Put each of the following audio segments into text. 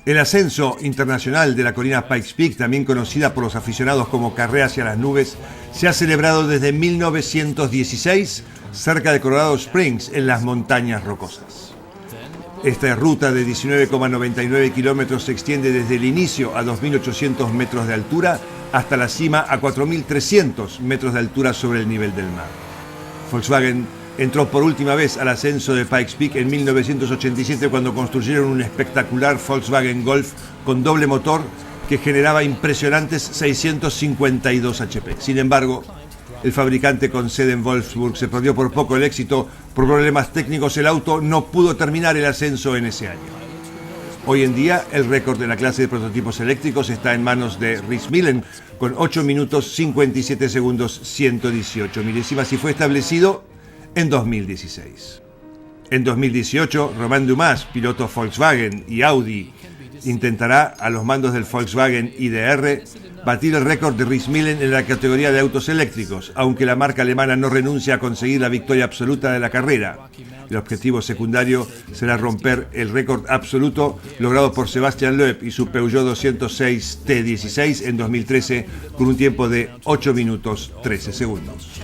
El ascenso internacional de la colina Pikes Peak, también conocida por los aficionados como Carrera hacia las Nubes, se ha celebrado desde 1916 cerca de Colorado Springs, en las montañas rocosas. Esta ruta de 19,99 kilómetros se extiende desde el inicio a 2.800 metros de altura hasta la cima a 4.300 metros de altura sobre el nivel del mar. Volkswagen entró por última vez al ascenso de Pikes Peak en 1987 cuando construyeron un espectacular Volkswagen Golf con doble motor que generaba impresionantes 652 HP. Sin embargo, el fabricante con sede en Wolfsburg se perdió por poco el éxito. Por problemas técnicos, el auto no pudo terminar el ascenso en ese año. Hoy en día, el récord de la clase de prototipos eléctricos está en manos de Rhys Millen con 8 minutos 57 segundos 118 milésimas y fue establecido en 2016. En 2018, Romain Dumas, piloto Volkswagen y Audi, intentará a los mandos del Volkswagen IDR batir el récord de Rhys Millen en la categoría de autos eléctricos, aunque la marca alemana no renuncia a conseguir la victoria absoluta de la carrera. El objetivo secundario será romper el récord absoluto logrado por Sebastian Loeb y su Peugeot 206 T16 en 2013 con un tiempo de 8 minutos 13 segundos.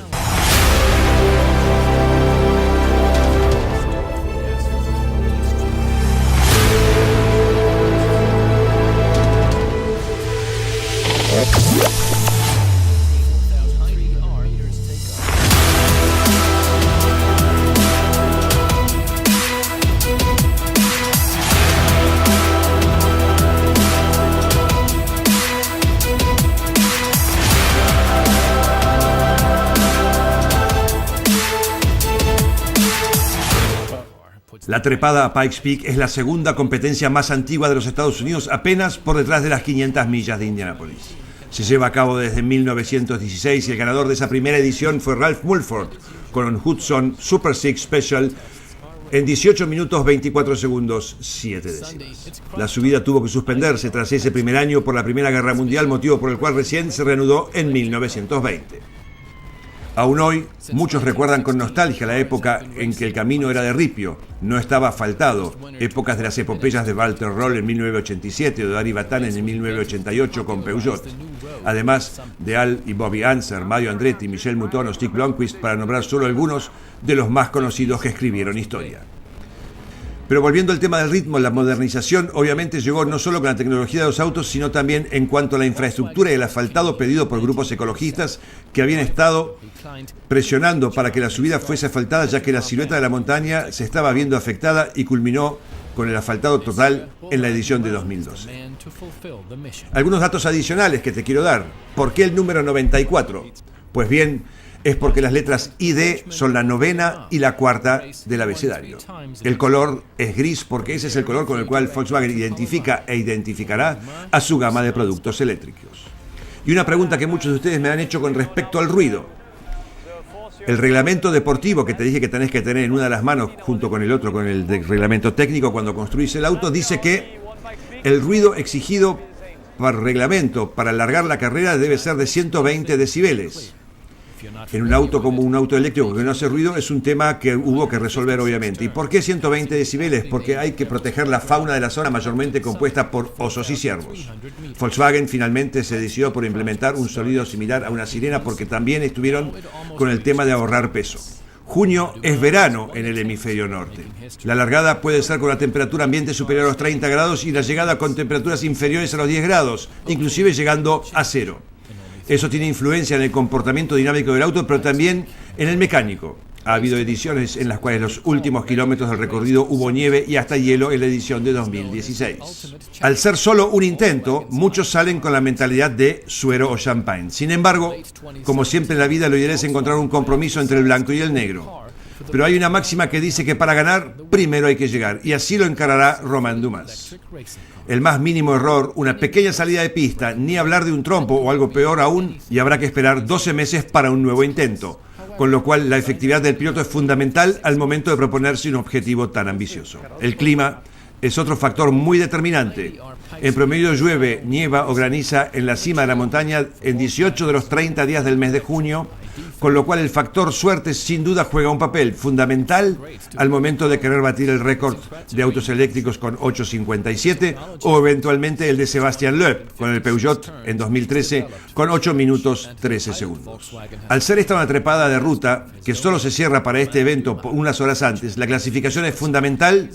La trepada a Pikes Peak es la segunda competencia más antigua de los Estados Unidos, apenas por detrás de las 500 millas de Indianápolis. Se lleva a cabo desde 1916 y el ganador de esa primera edición fue Ralph Mulford con un Hudson Super Six Special en 18 minutos 24 segundos 7 décimas. La subida tuvo que suspenderse tras ese primer año por la Primera Guerra Mundial, motivo por el cual recién se reanudó en 1920. Aún hoy, muchos recuerdan con nostalgia la época en que el camino era de ripio, no estaba asfaltado, épocas de las epopeyas de Walter Roll en 1987 o de Ari Vatanen en 1988 con Peugeot, además de Al y Bobby Unser, Mario Andretti, Michel Mouton o Stig Blomqvist, para nombrar solo algunos de los más conocidos que escribieron historia. Pero volviendo al tema del ritmo, la modernización obviamente llegó no solo con la tecnología de los autos, sino también en cuanto a la infraestructura y el asfaltado pedido por grupos ecologistas que habían estado presionando para que la subida fuese asfaltada, ya que la silueta de la montaña se estaba viendo afectada y culminó con el asfaltado total en la edición de 2012. Algunos datos adicionales que te quiero dar. ¿Por qué el número 94? Pues bien, es porque las letras ID son la novena y la cuarta del abecedario. El color es gris porque ese es el color con el cual Volkswagen identifica e identificará a su gama de productos eléctricos. Y una pregunta que muchos de ustedes me han hecho con respecto al ruido. El reglamento deportivo que te dije que tenés que tener en una de las manos junto con el otro, con el reglamento técnico cuando construís el auto, dice que el ruido exigido por reglamento para alargar la carrera debe ser de 120 decibeles. En un auto como un auto eléctrico que no hace ruido es un tema que hubo que resolver obviamente. ¿Y por qué 120 decibeles? Porque hay que proteger la fauna de la zona mayormente compuesta por osos y ciervos. Volkswagen finalmente se decidió por implementar un sonido similar a una sirena porque también estuvieron con el tema de ahorrar peso. Junio es verano en el hemisferio norte. La largada puede ser con la temperatura ambiente superior a los 30 grados y la llegada con temperaturas inferiores a los 10 grados, inclusive llegando a cero. Eso tiene influencia en el comportamiento dinámico del auto, pero también en el mecánico. Ha habido ediciones en las cuales los últimos kilómetros del recorrido hubo nieve y hasta hielo en la edición de 2016. Al ser solo un intento, muchos salen con la mentalidad de suero o champagne. Sin embargo, como siempre en la vida, lo ideal es encontrar un compromiso entre el blanco y el negro. Pero hay una máxima que dice que para ganar, primero hay que llegar, y así lo encarará Romain Dumas. El más mínimo error, una pequeña salida de pista, ni hablar de un trompo o algo peor aún, y habrá que esperar 12 meses para un nuevo intento, con lo cual la efectividad del piloto es fundamental al momento de proponerse un objetivo tan ambicioso. El clima es otro factor muy determinante. En promedio llueve, nieva o graniza en la cima de la montaña en 18 de los 30 días del mes de junio, con lo cual el factor suerte sin duda juega un papel fundamental al momento de querer batir el récord de autos eléctricos con 8.57 o eventualmente el de Sébastien Loeb con el Peugeot en 2013 con 8 minutos 13 segundos. Al ser esta una trepada de ruta que solo se cierra para este evento unas horas antes, la clasificación es fundamental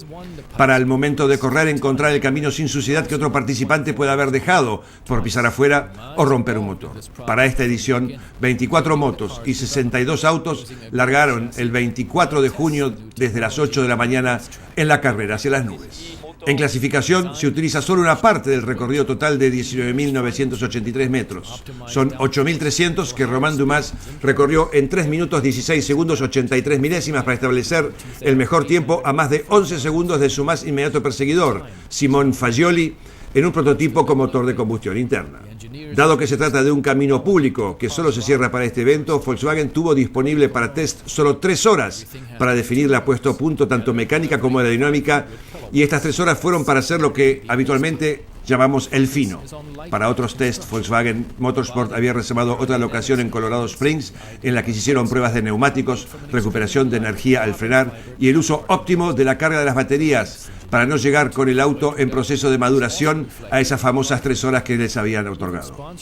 para el momento de correr encontrar el camino sin suciedad que otro participante pueda haber dejado por pisar afuera o romper un motor. Para esta edición, 24 motos y 62 autos largaron el 24 de junio desde las 8 de la mañana en la carrera hacia las nubes. En clasificación se utiliza solo una parte del recorrido total de 19.983 metros. Son 8.300 que Romain Dumas recorrió en 3 minutos 16 segundos 83 milésimas para establecer el mejor tiempo a más de 11 segundos de su más inmediato perseguidor, Simon Fagioli, en un prototipo con motor de combustión interna. Dado que se trata de un camino público que solo se cierra para este evento, Volkswagen tuvo disponible para test solo 3 horas para definir la puesta a punto tanto mecánica como aerodinámica, y estas 3 horas fueron para hacer lo que habitualmente llamamos el fino. Para otros test, Volkswagen Motorsport había reservado otra locación en Colorado Springs en la que se hicieron pruebas de neumáticos, recuperación de energía al frenar y el uso óptimo de la carga de las baterías para no llegar con el auto en proceso de maduración a esas famosas 3 horas que les habían otorgado.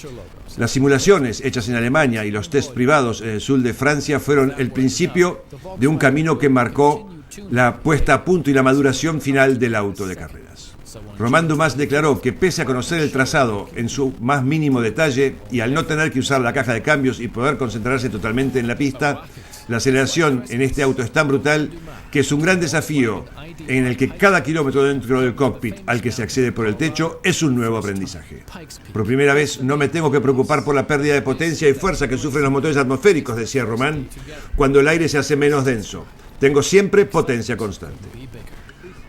Las simulaciones hechas en Alemania y los test privados en el sur de Francia fueron el principio de un camino que marcó la puesta a punto y la maduración final del auto de carreras. Romain Dumas declaró que pese a conocer el trazado en su más mínimo detalle y al no tener que usar la caja de cambios y poder concentrarse totalmente en la pista, la aceleración en este auto es tan brutal que es un gran desafío en el que cada kilómetro dentro del cockpit al que se accede por el techo es un nuevo aprendizaje. Por primera vez no me tengo que preocupar por la pérdida de potencia y fuerza que sufren los motores atmosféricos, decía Romain, cuando el aire se hace menos denso. Tengo siempre potencia constante.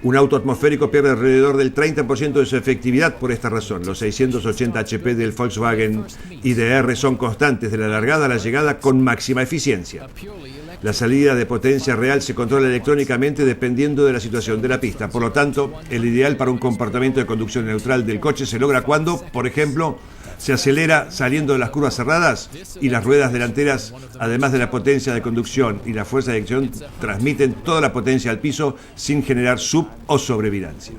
Un auto atmosférico pierde alrededor del 30% de su efectividad por esta razón. Los 680 HP del Volkswagen IDR son constantes de la largada a la llegada con máxima eficiencia. La salida de potencia real se controla electrónicamente dependiendo de la situación de la pista. Por lo tanto, el ideal para un comportamiento de conducción neutral del coche se logra cuando, por ejemplo, se acelera saliendo de las curvas cerradas y las ruedas delanteras, además de la potencia de conducción y la fuerza de dirección, transmiten toda la potencia al piso sin generar sub o sobrevirancia.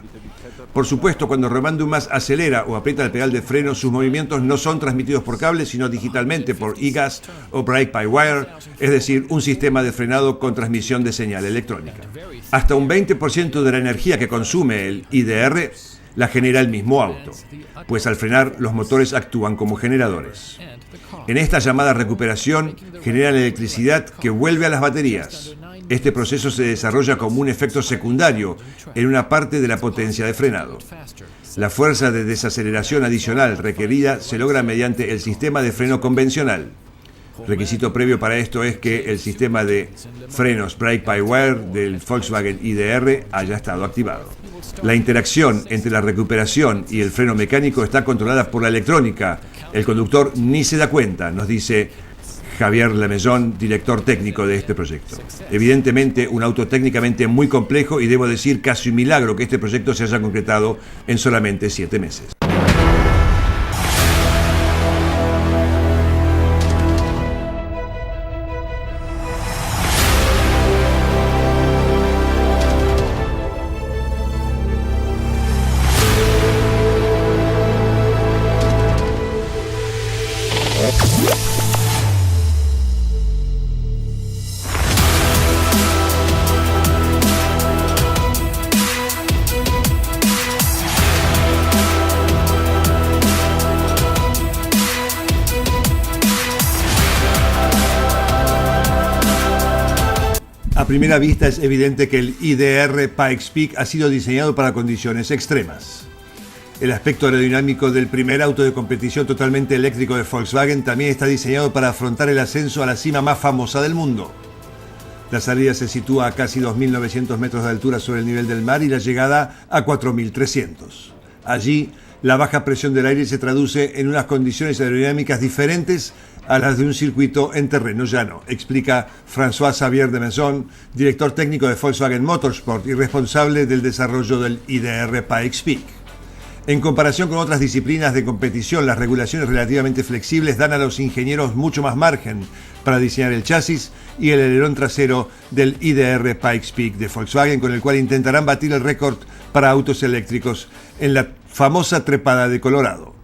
Por supuesto, cuando Romain Dumas acelera o aprieta el pedal de freno, sus movimientos no son transmitidos por cable, sino digitalmente por eGas o Brake-by-Wire, es decir, un sistema de frenado con transmisión de señal electrónica. Hasta un 20% de la energía que consume el IDR la genera el mismo auto, pues al frenar los motores actúan como generadores. En esta llamada recuperación generan electricidad que vuelve a las baterías. Este proceso se desarrolla como un efecto secundario en una parte de la potencia de frenado. La fuerza de desaceleración adicional requerida se logra mediante el sistema de freno convencional. Requisito previo para esto es que el sistema de frenos Brake-by-Wire del Volkswagen IDR haya estado activado. La interacción entre la recuperación y el freno mecánico está controlada por la electrónica. El conductor ni se da cuenta, nos dice Javier Lemezón, director técnico de este proyecto. Evidentemente, un auto técnicamente muy complejo y debo decir casi un milagro que este proyecto se haya concretado en solamente 7 meses. A primera vista es evidente que el IDR Pikes Peak ha sido diseñado para condiciones extremas. El aspecto aerodinámico del primer auto de competición totalmente eléctrico de Volkswagen también está diseñado para afrontar el ascenso a la cima más famosa del mundo. La salida se sitúa a casi 2.900 metros de altura sobre el nivel del mar y la llegada a 4.300. Allí, la baja presión del aire se traduce en unas condiciones aerodinámicas diferentes a las de un circuito en terreno llano, explica François-Xavier de Maison, director técnico de Volkswagen Motorsport y responsable del desarrollo del IDR Pikes Peak. En comparación con otras disciplinas de competición, las regulaciones relativamente flexibles dan a los ingenieros mucho más margen para diseñar el chasis y el alerón trasero del IDR Pikes Peak de Volkswagen, con el cual intentarán batir el récord para autos eléctricos en la famosa trepada de Colorado.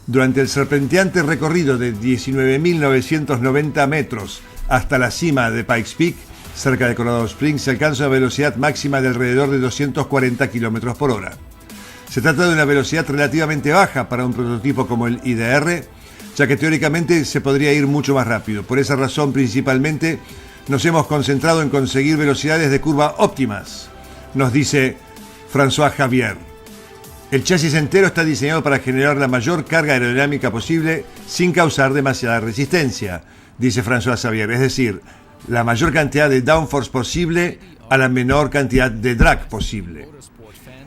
Durante el serpenteante recorrido de 19.990 metros hasta la cima de Pikes Peak, cerca de Colorado Springs, se alcanza una velocidad máxima de alrededor de 240 km por hora. Se trata de una velocidad relativamente baja para un prototipo como el IDR, ya que teóricamente se podría ir mucho más rápido. Por esa razón, principalmente, nos hemos concentrado en conseguir velocidades de curva óptimas, nos dice François Javier. El chasis entero está diseñado para generar la mayor carga aerodinámica posible sin causar demasiada resistencia, dice François Xavier, es decir, la mayor cantidad de downforce posible a la menor cantidad de drag posible.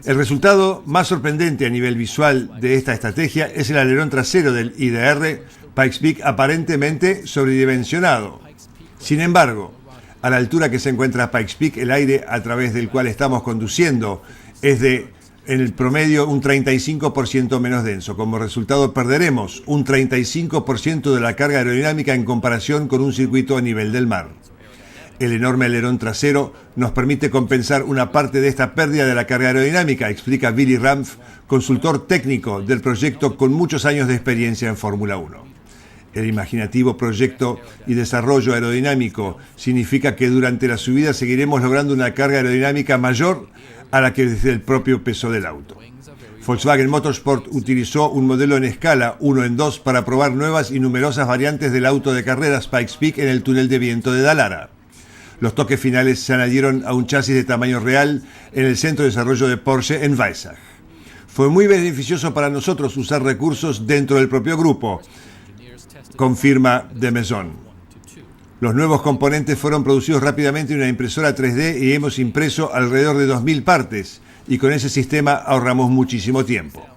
El resultado más sorprendente a nivel visual de esta estrategia es el alerón trasero del IDR Pikes Peak, aparentemente sobredimensionado. Sin embargo, a la altura que se encuentra Pikes Peak, el aire a través del cual estamos conduciendo es de, en el promedio, un 35% menos denso. Como resultado, perderemos un 35% de la carga aerodinámica en comparación con un circuito a nivel del mar. El enorme alerón trasero nos permite compensar una parte de esta pérdida de la carga aerodinámica, explica Billy Ramph, consultor técnico del proyecto con muchos años de experiencia en Fórmula 1. El imaginativo proyecto y desarrollo aerodinámico significa que durante la subida seguiremos logrando una carga aerodinámica mayor a la que desde el propio peso del auto. Volkswagen Motorsport utilizó un modelo en escala 1:2 para probar nuevas y numerosas variantes del auto de carreras Pikes Peak en el túnel de viento de Dallara. Los toques finales se añadieron a un chasis de tamaño real en el centro de desarrollo de Porsche en Weissach. Fue muy beneficioso para nosotros usar recursos dentro del propio grupo, confirma de Maison. Los nuevos componentes fueron producidos rápidamente en una impresora 3D y hemos impreso alrededor de 2.000 partes, y con ese sistema ahorramos muchísimo tiempo.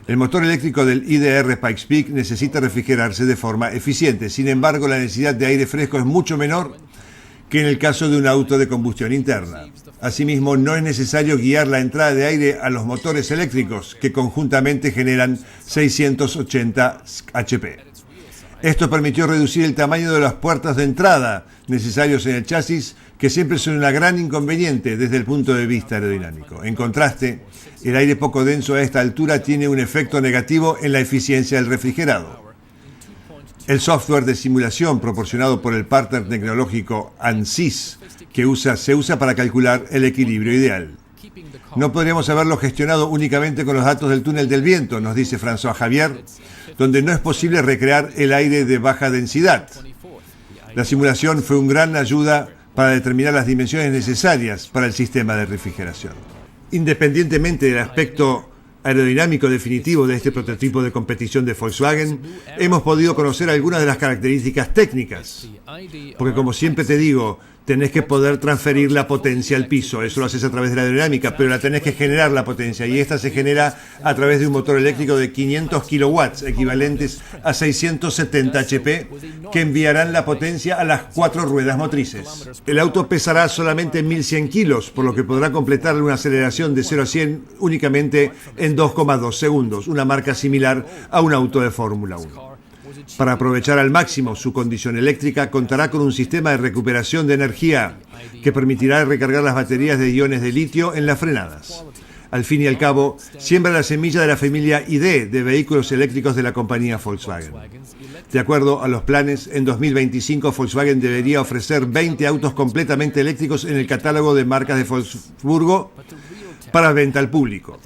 El motor eléctrico del IDR Pikes Peak necesita refrigerarse de forma eficiente. Sin embargo, la necesidad de aire fresco es mucho menor que en el caso de un auto de combustión interna. Asimismo, no es necesario guiar la entrada de aire a los motores eléctricos, que conjuntamente generan 680 HP. Esto permitió reducir el tamaño de las puertas de entrada necesarios en el chasis, que siempre son una gran inconveniente desde el punto de vista aerodinámico. En contraste, el aire poco denso a esta altura tiene un efecto negativo en la eficiencia del refrigerado. El software de simulación proporcionado por el partner tecnológico ANSYS se usa para calcular el equilibrio ideal. No podríamos haberlo gestionado únicamente con los datos del túnel del viento, nos dice François Javier, donde no es posible recrear el aire de baja densidad. La simulación fue una gran ayuda para determinar las dimensiones necesarias para el sistema de refrigeración. Independientemente del aspecto aerodinámico definitivo de este prototipo de competición de Volkswagen, hemos podido conocer algunas de las características técnicas. Porque, como siempre te digo, tenés que poder transferir la potencia al piso. Eso lo haces a través de la aerodinámica, pero la tenés que generar la potencia, y esta se genera a través de un motor eléctrico de 500 kilowatts, equivalentes a 670 HP, que enviarán la potencia a las 4 ruedas motrices. El auto pesará solamente 1.100 kilos, por lo que podrá completar una aceleración de 0 a 100 únicamente en 2,2 segundos, una marca similar a un auto de Fórmula 1. Para aprovechar al máximo su condición eléctrica, contará con un sistema de recuperación de energía que permitirá recargar las baterías de iones de litio en las frenadas. Al fin y al cabo, siembra la semilla de la familia ID de vehículos eléctricos de la compañía Volkswagen. De acuerdo a los planes, en 2025 Volkswagen debería ofrecer 20 autos completamente eléctricos en el catálogo de marcas de Wolfsburgo para venta al público.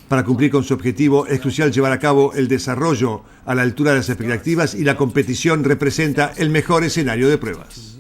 Para cumplir con su objetivo, es crucial llevar a cabo el desarrollo a la altura de las expectativas, y la competición representa el mejor escenario de pruebas.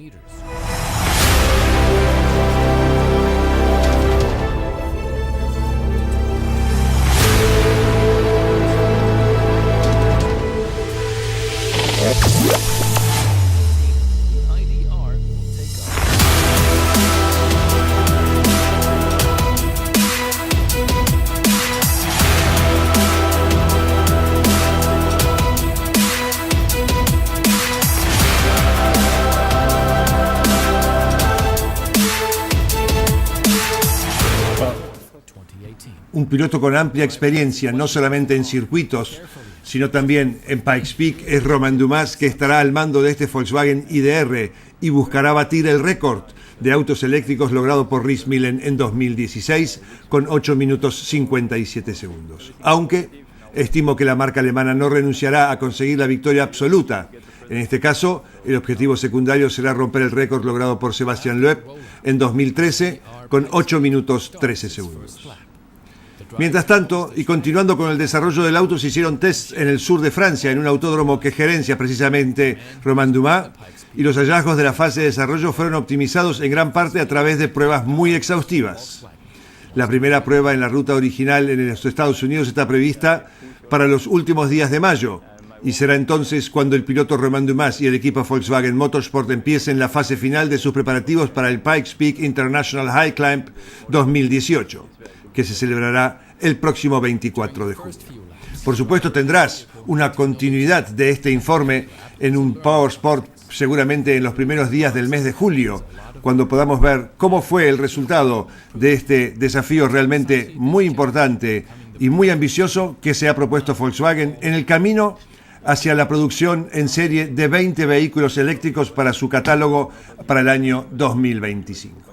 un piloto con amplia experiencia, no solamente en circuitos, sino también en Pikes Peak, es Romain Dumas, que estará al mando de este Volkswagen IDR y buscará batir el récord de autos eléctricos logrado por Ries Millen en 2016 con 8 minutos 57 segundos. Aunque estimo que la marca alemana no renunciará a conseguir la victoria absoluta. En este caso, el objetivo secundario será romper el récord logrado por Sebastian Loeb en 2013 con 8 minutos 13 segundos. Mientras tanto, y continuando con el desarrollo del auto, se hicieron tests en el sur de Francia, en un autódromo que gerencia precisamente Romain Dumas, y los hallazgos de la fase de desarrollo fueron optimizados en gran parte a través de pruebas muy exhaustivas. La primera prueba en la ruta original en los Estados Unidos está prevista para los últimos días de mayo, y será entonces cuando el piloto Romain Dumas y el equipo Volkswagen Motorsport empiecen la fase final de sus preparativos para el Pikes Peak International High Climb 2018, que se celebrará el próximo 24 de junio. Por supuesto, tendrás una continuidad de este informe en un Power Sport seguramente en los primeros días del mes de julio, cuando podamos ver cómo fue el resultado de este desafío realmente muy importante y muy ambicioso que se ha propuesto Volkswagen en el camino hacia la producción en serie de 20 vehículos eléctricos para su catálogo para el año 2025.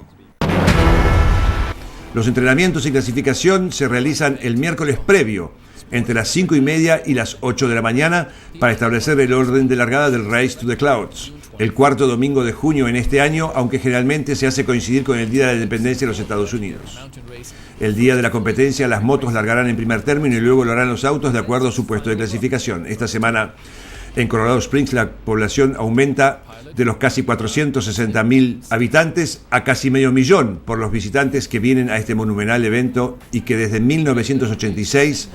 Los entrenamientos y clasificación se realizan el miércoles previo, entre las 5:30 y las 8 de la mañana, para establecer el orden de largada del Race to the Clouds, el cuarto domingo de junio en este año, aunque generalmente se hace coincidir con el Día de la Independencia de los Estados Unidos. El día de la competencia, las motos largarán en primer término y luego lo harán los autos de acuerdo a su puesto de clasificación. Esta semana, en Colorado Springs, la población aumenta de los casi 460.000 habitantes a casi 500.000 por los visitantes que vienen a este monumental evento y que desde 1986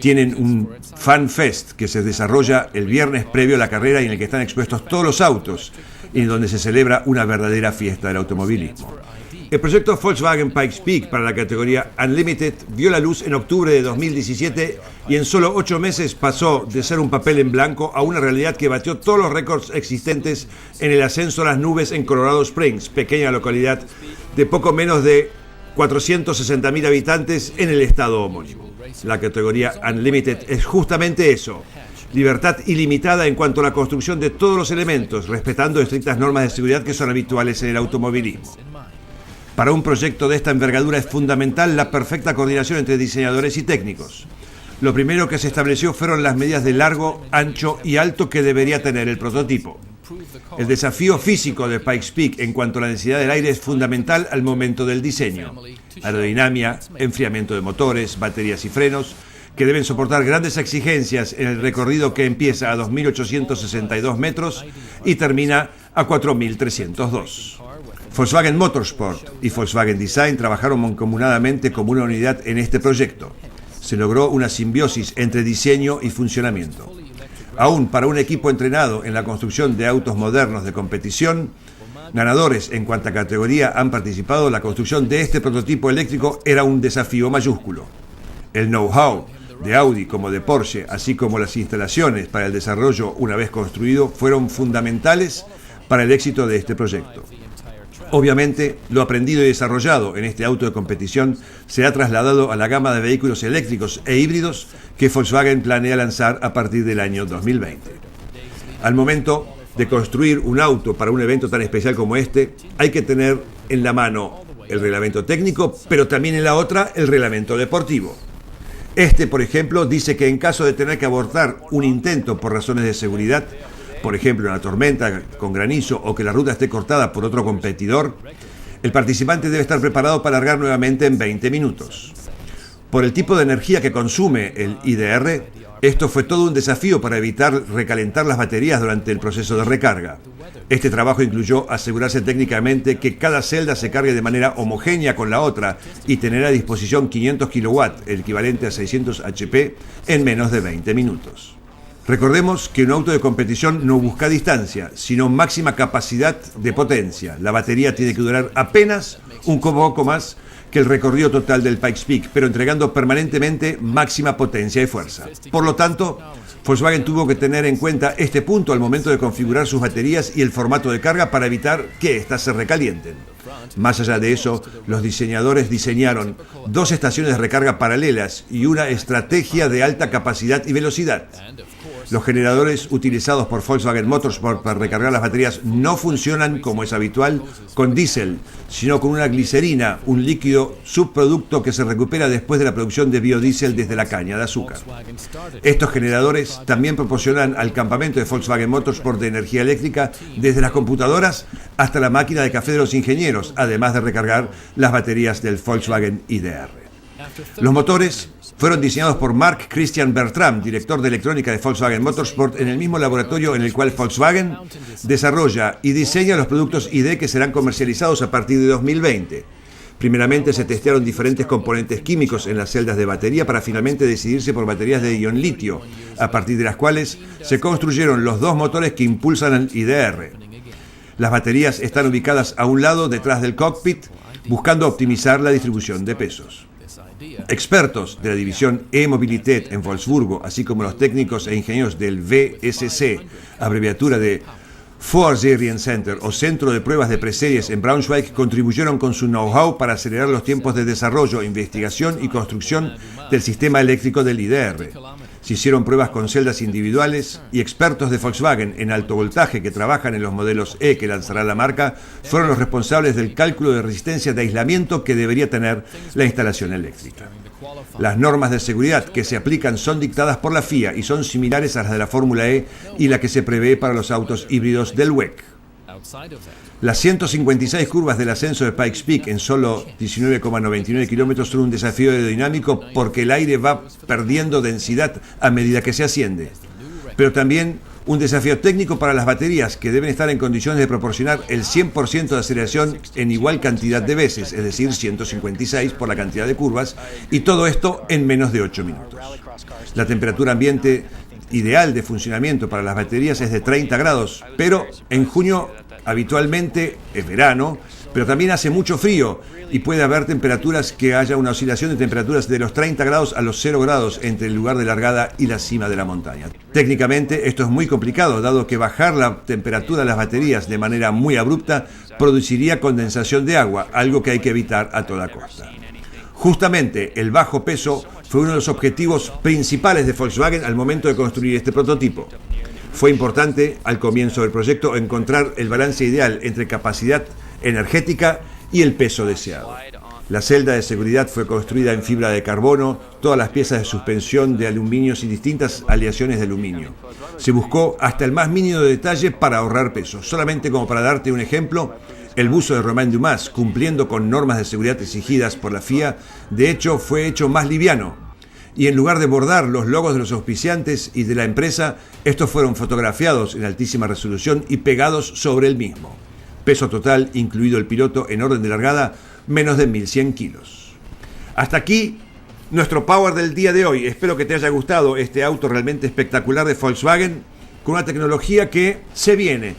tienen un Fan Fest que se desarrolla el viernes previo a la carrera y en el que están expuestos todos los autos y donde se celebra una verdadera fiesta del automovilismo. El proyecto Volkswagen Pikes Peak para la categoría Unlimited vio la luz en octubre de 2017 y en solo 8 meses pasó de ser un papel en blanco a una realidad que batió todos los récords existentes en el ascenso a las nubes en Colorado Springs, pequeña localidad de poco menos de 460.000 habitantes en el estado homónimo. La categoría Unlimited es justamente eso: libertad ilimitada en cuanto a la construcción de todos los elementos, respetando estrictas normas de seguridad que son habituales en el automovilismo. Para un proyecto de esta envergadura es fundamental la perfecta coordinación entre diseñadores y técnicos. Lo primero que se estableció fueron las medidas de largo, ancho y alto que debería tener el prototipo. El desafío físico de Pikes Peak en cuanto a la densidad del aire es fundamental al momento del diseño. Aerodinámica, enfriamiento de motores, baterías y frenos, que deben soportar grandes exigencias en el recorrido que empieza a 2.862 metros y termina a 4.302. Volkswagen Motorsport y Volkswagen Design trabajaron mancomunadamente como una unidad en este proyecto. Se logró una simbiosis entre diseño y funcionamiento. Aún para un equipo entrenado en la construcción de autos modernos de competición, ganadores en cuanta categoría han participado, la construcción de este prototipo eléctrico era un desafío mayúsculo. El know-how de Audi como de Porsche, así como las instalaciones para el desarrollo una vez construido, fueron fundamentales para el éxito de este proyecto. Obviamente, lo aprendido y desarrollado en este auto de competición se ha trasladado a la gama de vehículos eléctricos e híbridos que Volkswagen planea lanzar a partir del año 2020. Al momento de construir un auto para un evento tan especial como este, hay que tener en la mano el reglamento técnico, pero también en la otra el reglamento deportivo. Este, por ejemplo, dice que en caso de tener que abortar un intento por razones de seguridad, por ejemplo, una tormenta con granizo o que la ruta esté cortada por otro competidor, el participante debe estar preparado para largar nuevamente en 20 minutos. Por el tipo de energía que consume el IDR, esto fue todo un desafío para evitar recalentar las baterías durante el proceso de recarga. Este trabajo incluyó asegurarse técnicamente que cada celda se cargue de manera homogénea con la otra y tener a disposición 500 kW, el equivalente a 600 HP, en menos de 20 minutos. Recordemos que un auto de competición no busca distancia, sino máxima capacidad de potencia. La batería tiene que durar apenas un poco más que el recorrido total del Pikes Peak, pero entregando permanentemente máxima potencia y fuerza. Por lo tanto, Volkswagen tuvo que tener en cuenta este punto al momento de configurar sus baterías y el formato de carga para evitar que éstas se recalienten. Más allá de eso, los diseñadores diseñaron 2 estaciones de recarga paralelas y una estrategia de alta capacidad y velocidad. Los generadores utilizados por Volkswagen Motorsport para recargar las baterías no funcionan, como es habitual, con diésel, sino con una glicerina, un líquido subproducto que se recupera después de la producción de biodiesel desde la caña de azúcar. Estos generadores también proporcionan al campamento de Volkswagen Motorsport de energía eléctrica desde las computadoras hasta la máquina de café de los ingenieros, además de recargar las baterías del Volkswagen IDR. Los motores fueron diseñados por Marc Christian Bertram, director de electrónica de Volkswagen Motorsport, en el mismo laboratorio en el cual Volkswagen desarrolla y diseña los productos ID que serán comercializados a partir de 2020. Primeramente se testearon diferentes componentes químicos en las celdas de batería para finalmente decidirse por baterías de ion litio, a partir de las cuales se construyeron los 2 motores que impulsan al IDR. Las baterías están ubicadas a un lado detrás del cockpit, buscando optimizar la distribución de pesos. Expertos de la división E-Mobilität en Wolfsburgo, así como los técnicos e ingenieros del VSC, abreviatura de Vorserienscenter o Centro de Pruebas de Preseries en Braunschweig, contribuyeron con su know-how para acelerar los tiempos de desarrollo, investigación y construcción del sistema eléctrico del IDR. Se hicieron pruebas con celdas individuales y expertos de Volkswagen en alto voltaje que trabajan en los modelos E que lanzará la marca fueron los responsables del cálculo de resistencia de aislamiento que debería tener la instalación eléctrica. Las normas de seguridad que se aplican son dictadas por la FIA y son similares a las de la Fórmula E y la que se prevé para los autos híbridos del WEC. Las 156 curvas del ascenso de Pikes Peak en solo 19,99 kilómetros son un desafío aerodinámico porque el aire va perdiendo densidad a medida que se asciende. Pero también un desafío técnico para las baterías que deben estar en condiciones de proporcionar el 100% de aceleración en igual cantidad de veces, es decir, 156 por la cantidad de curvas, y todo esto en menos de 8 minutos. La temperatura ambiente ideal de funcionamiento para las baterías es de 30 grados, pero en junio habitualmente es verano, pero también hace mucho frío y puede haber temperaturas que haya una oscilación de temperaturas de los 30 grados a los 0 grados entre el lugar de largada y la cima de la montaña. Técnicamente esto es muy complicado, dado que bajar la temperatura de las baterías de manera muy abrupta produciría condensación de agua, algo que hay que evitar a toda costa. Justamente el bajo peso fue uno de los objetivos principales de Volkswagen al momento de construir este prototipo. Fue importante al comienzo del proyecto encontrar el balance ideal entre capacidad energética y el peso deseado. La celda de seguridad fue construida en fibra de carbono, todas las piezas de suspensión de aluminio y distintas aleaciones de aluminio. Se buscó hasta el más mínimo detalle para ahorrar peso. Solamente como para darte un ejemplo, el buzo de Romain Dumas, cumpliendo con normas de seguridad exigidas por la FIA, de hecho fue hecho más liviano. Y en lugar de bordar los logos de los auspiciantes y de la empresa, estos fueron fotografiados en altísima resolución y pegados sobre el mismo. Peso total, incluido el piloto en orden de largada, menos de 1.100 kilos. Hasta aquí nuestro Power del día de hoy. Espero que te haya gustado este auto realmente espectacular de Volkswagen, con una tecnología que se viene.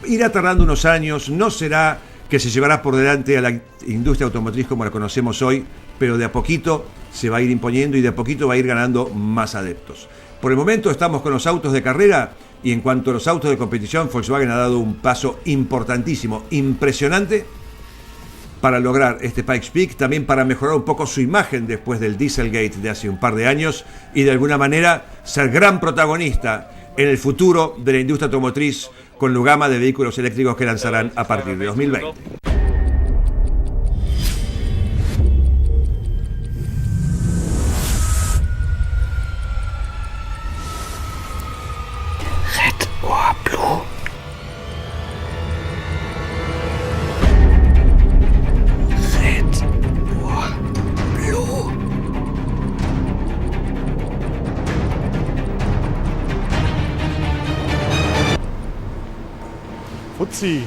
Irá tardando unos años, no será que se llevará por delante a la industria automotriz como la conocemos hoy, pero de a poquito se va a ir imponiendo y de a poquito va a ir ganando más adeptos. Por el momento estamos con los autos de carrera y en cuanto a los autos de competición, Volkswagen ha dado un paso importantísimo, impresionante para lograr este Pikes Peak, también para mejorar un poco su imagen después del Dieselgate de hace un par de años y de alguna manera ser gran protagonista en el futuro de la industria automotriz con la gama de vehículos eléctricos que lanzarán a partir de 2020. Fuzzi.